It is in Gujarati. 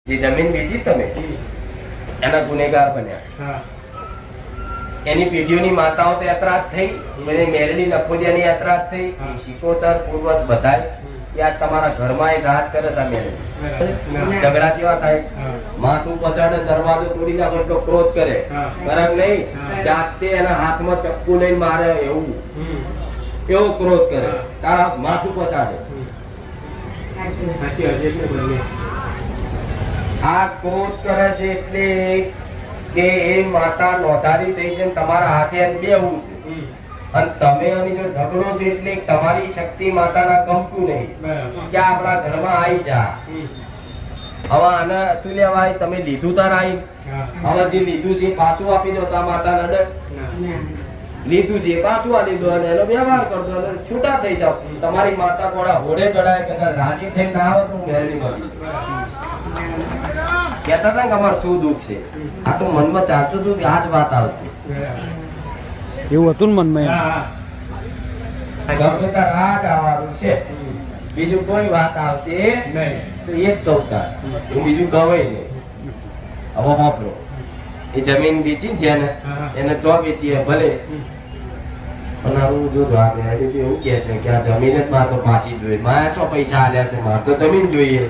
જે જમીન વેચી તમે એના ગુનેગાર બન્યા. એની પેઢીઓની માતાઓ તો યાત્રા થઈ, મેરેલી નફોદિયાની યાત્રા થઈ, શિકોતર પૂર્વજ બધાય યાર તમારા ઘરમાં એક રાજ કરે છે. મેરેલી ઝઘડા જેવા થાય, માથું પછાડે, દરવાજો તોડી નાખો એટલો ક્રોધ કરે, બરાબર નહીં? જાતે એના હાથમાં ચપ્પુ લઈને મારે, એવો ક્રોધ કરે, તારા માથું પછાડે. આ ક્રોધ કરે છે એટલે કે એ માતા નોંધારી થઈ છે, તમારા હાથે બેહવું છે, અને તમે એની જો ઝઘડો છે એટલે તમારી શક્તિ માતાના ગમતું નહીં કે આપણા ઘરમાં આવી જા. હવે આને શું લેવાય? તમે લીધું તાર આવી, હવે જે લીધું છે પાછું આપી દો તો માતા નડે. લીધું છે પાછું આપી દો અને એનો વ્યવહાર કરી દો અને છૂટા થઈ જાવ. તમારી માતા કોડા હોડે ગળાય કે રાજી થઈ ના આવે તો મેળવી મળી કહેતા હતા કે અમારે શું દુઃખ છે. આ તો મનમાં ચાલતું હતું કે આ જ વાત આવશે, એવું હતું ને મનમાં. ગમે તાર રાગ આવવાનું છે, બીજું કોઈ વાત આવશે નહીં. તો એ જ કહું, બીજું ગવાય નહીં. હવે વાપરો એ જમીન વેચી છે ને, એને ચો વેચીએ ભલે, પણ આવું જો એવું કે છે કે આ જમીન જ મારે તો પાછી જોઈએ, મારે ચો પૈસા આલ્યા છે, મારે તો જમીન જોઈએ.